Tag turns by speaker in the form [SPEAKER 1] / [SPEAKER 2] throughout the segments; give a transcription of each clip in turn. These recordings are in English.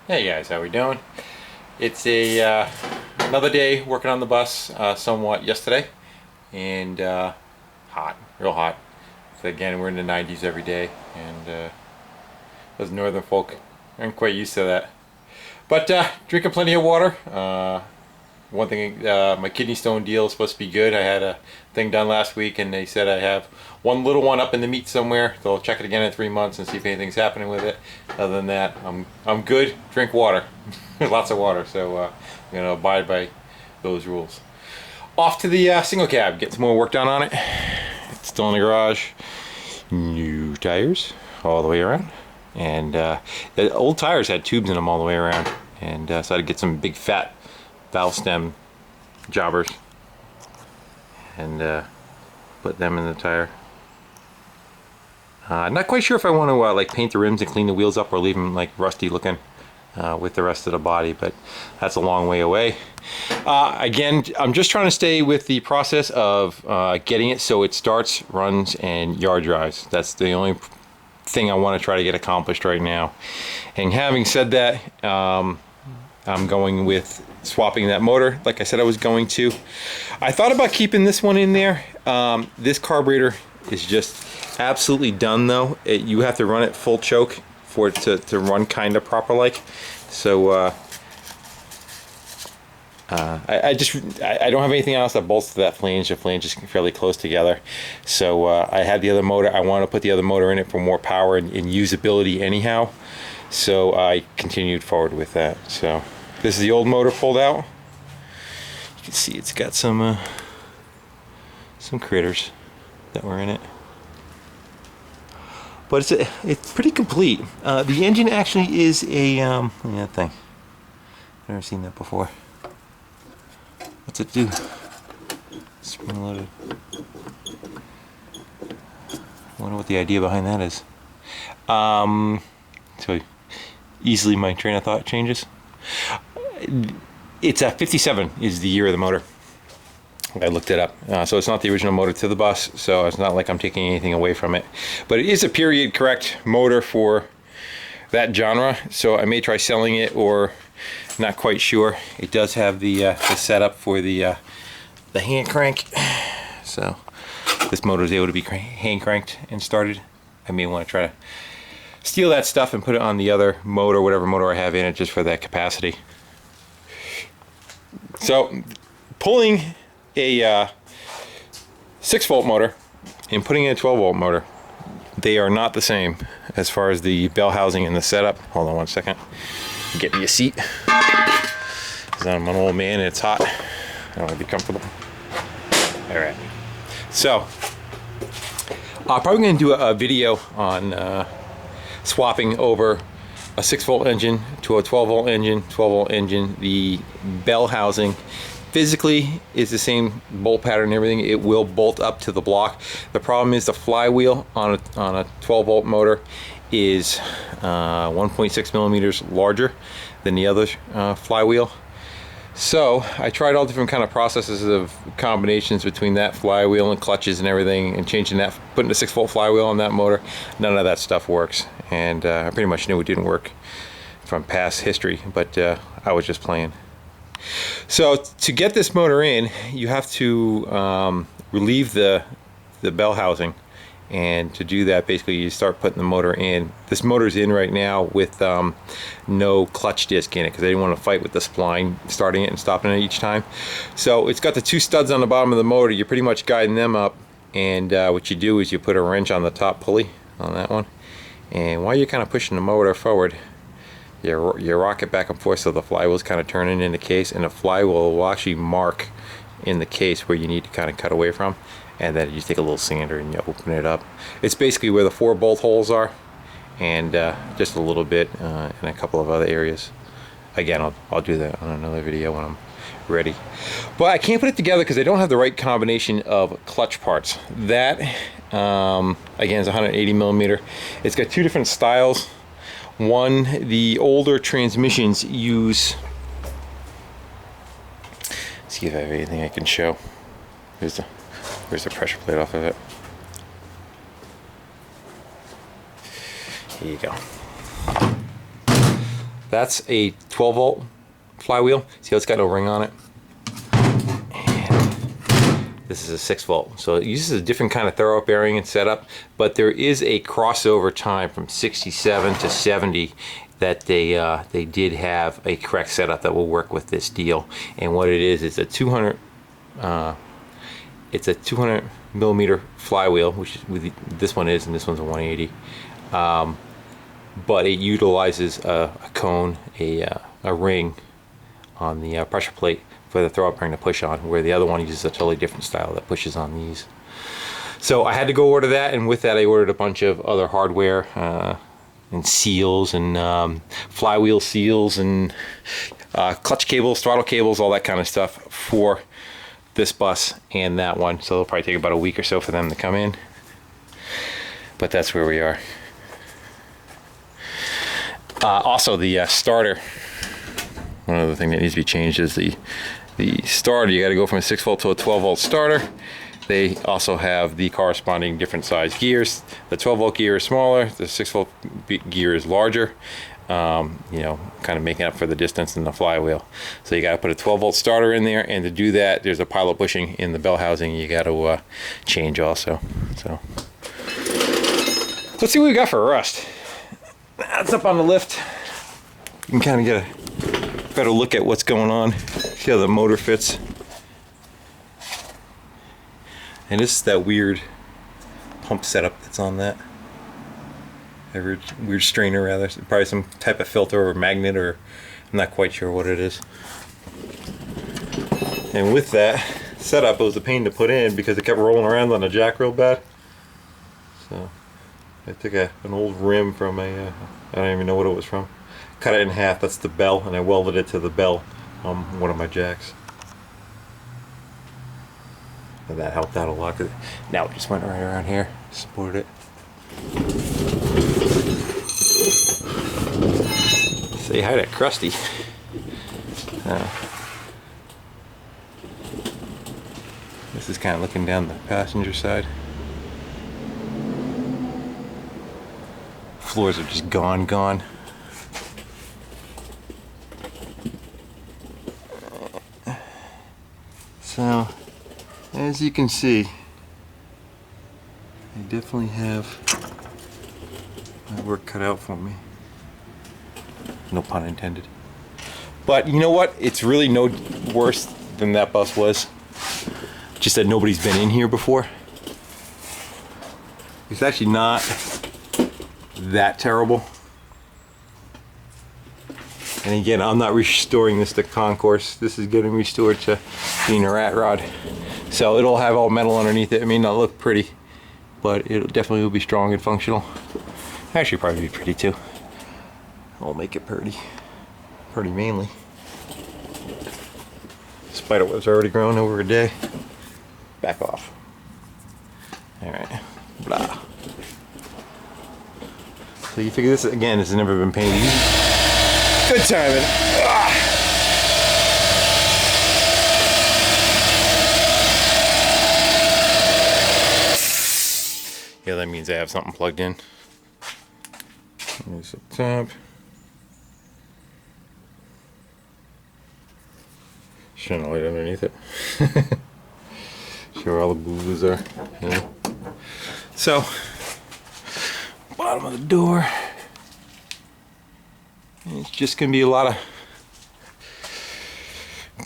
[SPEAKER 1] Hey guys, how we doing? It's another day working on the bus, somewhat yesterday, and hot, real hot. So again, we're in the 90s every day, and those northern folk aren't quite used to that. But drinking plenty of water. One thing, my kidney stone deal is supposed to be good. I had a thing done last week, and they said I have one little one up in the meat somewhere. They'll check it again in 3 months and see if anything's happening with it. Other than that, I'm good. Drink water, lots of water. So I'm gonna abide by those rules. Off to the single cab, get some more work done on it. It's still in the garage. New tires all the way around, and the old tires had tubes in them all the way around, and so I had to get some big fat valve stem jobbers and put them in the tire. Not quite sure if I want to like paint the rims and clean the wheels up or leave them like rusty looking with the rest of the body, but that's a long way away. Again, I'm just trying to stay with the process of getting it so it starts, runs, and yard drives. That's the only thing I want to try to get accomplished right now. And having said that, I'm going with swapping that motor like I said I was going to. I thought about keeping this one in there. This carburetor is just absolutely done though. You have to run it full choke for it to run kind of proper like. So I don't have anything else that bolts to that flange. The flange is fairly close together. So I had the other motor. I want to put the other motor in it for more power and usability anyhow. So I continued forward with that. So this is the old motor pulled out. You can see it's got some critters that were in it, but it's pretty complete. The engine actually is a that thing. I've never seen that before. What's it do? Spring loaded. I wonder what the idea behind that is. So easily my train of thought changes. It's a 57 is the year of the motor. I looked it up. So it's not the original motor to the bus, so it's not like I'm taking anything away from it. But it is a period correct motor for that genre, so I may try selling it, or not quite sure. It does have the setup for the hand crank, so this motor is able to be hand cranked and started. I may want to try to steal that stuff and put it on the other motor, whatever motor I have in it, just for that capacity. So pulling a 6-volt motor and putting in a 12-volt motor, they are not the same as far as the bell housing and the setup. Hold on one second. Get me a seat, because I'm an old man and it's hot. I want to be comfortable. All right. So I'm probably going to do a video on swapping over a 6-volt engine to a 12-volt engine. 12-volt engine, the bell housing physically is the same bolt pattern and everything. It will bolt up to the block. The problem is the flywheel on a 12-volt motor is 1.6 millimeters larger than the other flywheel. So I tried all different kind of processes of combinations between that flywheel and clutches and everything, and changing that, putting a 6-volt flywheel on that motor. None of that stuff works, and I pretty much knew it didn't work from past history, but I was just playing. So to get this motor in, you have to relieve the bell housing, and to do that, basically you start putting the motor in. This motor's in right now with no clutch disc in it, because I didn't want to fight with the spline starting it and stopping it each time. So it's got the 2 studs on the bottom of the motor. You're pretty much guiding them up, and what you do is you put a wrench on the top pulley on that one, and while you're kind of pushing the motor forward, you rock it back and forth so the flywheel's kind of turning in the case, and the flywheel will actually mark in the case where you need to kind of cut away from, and then you take a little sander and you open it up. It's basically where the 4 bolt holes are, and just a little bit in a couple of other areas. Again, I'll do that on another video when I'm ready. But I can't put it together because I don't have the right combination of clutch parts. That again is 180 millimeter. It's got 2 different styles. One, the older transmissions use, let's see if I have anything I can show. Where's the pressure plate off of it? Here you go. that's a 12 volt flywheel. See how it's got no ring on it? And this is a 6 volt. So it uses a different kind of throw bearing and setup, but there is a crossover time from 67 to 70 that they did have a correct setup that will work with this deal. And what it is a 200 it's a 200 millimeter flywheel, which is this one is, and this one's a 180. But it utilizes a cone, a ring on the pressure plate for the throw bearing to push on, where the other one uses a totally different style that pushes on these. So I had to go order that, and with that I ordered a bunch of other hardware and seals and flywheel seals and clutch cables, throttle cables, all that kind of stuff for this bus and that one. So it'll probably take about a week or so for them to come in, but that's where we are. Also the starter, one other thing that needs to be changed is the starter. You got to go from a 6 volt to a 12 volt starter. They also have the corresponding different size gears. The 12 volt gear is smaller, the 6 volt gear is larger, you know, kind of making up for the distance in the flywheel. So you got to put a 12 volt starter in there, and to do that there's a pilot bushing in the bell housing you got to change also. So let's see what we got for rust. That's up on the lift. You can kind of get a better look at what's going on, see how the motor fits. And this is that weird pump setup that's on that. A weird strainer rather. Probably some type of filter or magnet, or I'm not quite sure what it is. And with that setup, it was a pain to put in because it kept rolling around on the jack real bad. So I took an old rim from I don't even know what it was from. Cut it in half, that's the bell, and I welded it to the bell on one of my jacks. And that helped out a lot. Now it just went right around here, supported it. Say hi to Krusty. This is kind of looking down the passenger side. Floors are just gone. So, as you can see, I definitely have my work cut out for me. No pun intended. But you know what? It's really no worse than that bus was. Just that nobody's been in here before. It's actually not that terrible. And again, I'm not restoring this to concourse. This is getting restored to being a rat rod. So it'll have all metal underneath it. It may not look pretty, but it definitely will be strong and functional. Actually, probably be pretty too. I'll make it pretty mainly. Spider web's already grown over a day. Back off. All right, blah. So you figure this again? This has never been painted. Good timing. Yeah, that means I have something plugged in. There's the top. Shine a light underneath it. Show where all the boo-boos are. Yeah. So, bottom of the door. It's just going to be a lot of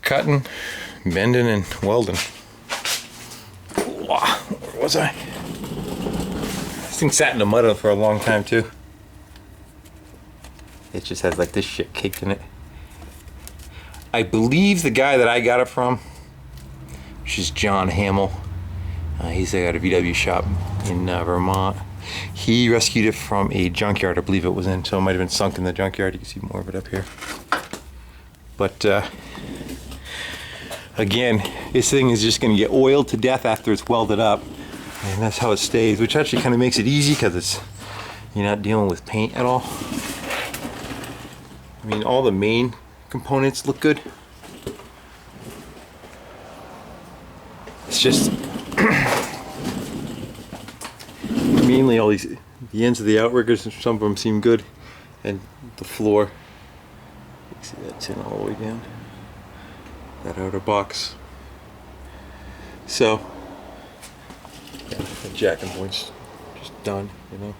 [SPEAKER 1] cutting, bending, and welding. Where was I? This thing sat in the mud for a long time too. It just has like this shit caked in it. I believe the guy that I got it from, which is John Hamill, he's got a VW shop in Vermont. He rescued it from a junkyard, I believe it was in, so it might have been sunk in the junkyard. You can see more of it up here. But again, this thing is just going to get oiled to death after it's welded up, and that's how it stays, which actually kind of makes it easy because you're not dealing with paint at all. I mean, all the main components look good. It's just mainly all the ends of the outriggers, some of them seem good, and the floor. See that tin all the way down? That outer box. So, yeah, the jacking point's just done, you know.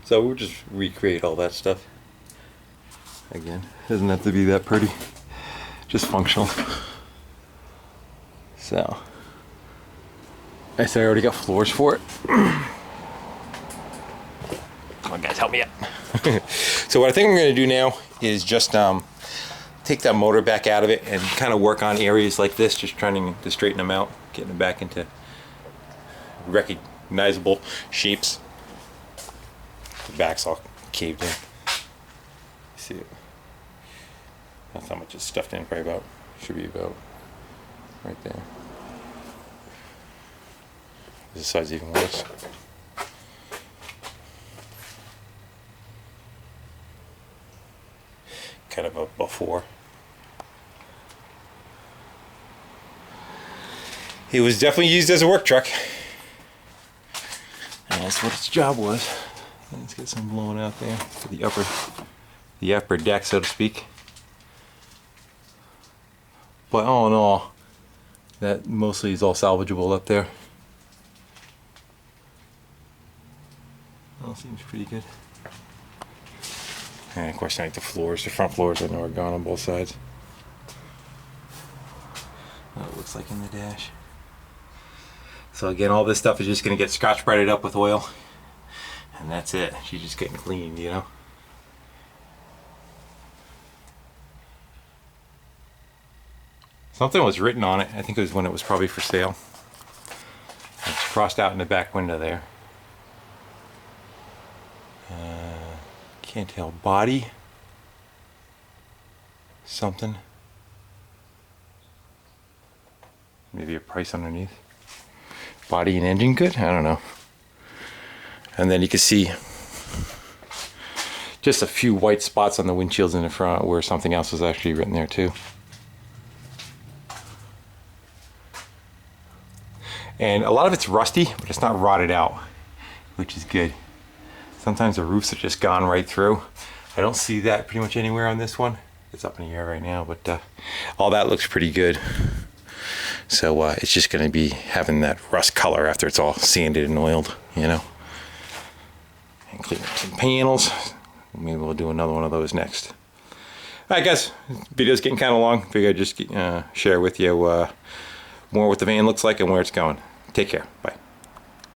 [SPEAKER 1] So we'll just recreate all that stuff. Again, doesn't have to be that pretty. Just functional. So, I said I already got floors for it. Come on guys, help me out. So what I think I'm gonna do now is just take that motor back out of it and kind of work on areas like this, just trying to straighten them out, getting them back into recognizable shapes. The back's all caved in. See it? That's how much it's stuffed in, probably about, should be about right there. This side's even worse. Kind of a before. It was definitely used as a work truck. And that's what its job was. Let's get some blown out there for the upper deck, so to speak. But all in all, that mostly is all salvageable up there. All seems pretty good. And of course, I think the floors, the front floors, I know are gone on both sides. What it looks like in the dash. So again, all this stuff is just going to get scotch brighted up with oil, and that's it. She's just getting cleaned, you know. Something was written on it. I think it was when it was probably for sale. It's crossed out in the back window there. Can't tell. Body something. Maybe a price underneath. Body and engine good? I don't know. And then you can see just a few white spots on the windshields in the front where something else was actually written there too. And a lot of it's rusty, but it's not rotted out, which is good. Sometimes the roofs are just gone right through. I don't see that pretty much anywhere on this one. It's up in the air right now, but all that looks pretty good. So it's just going to be having that rust color after it's all sanded and oiled, you know. And clean up some panels. Maybe we'll do another one of those next. All right, guys. This video's getting kind of long. Figured I'd just share with you more what the van looks like and where it's going. Take care. Bye.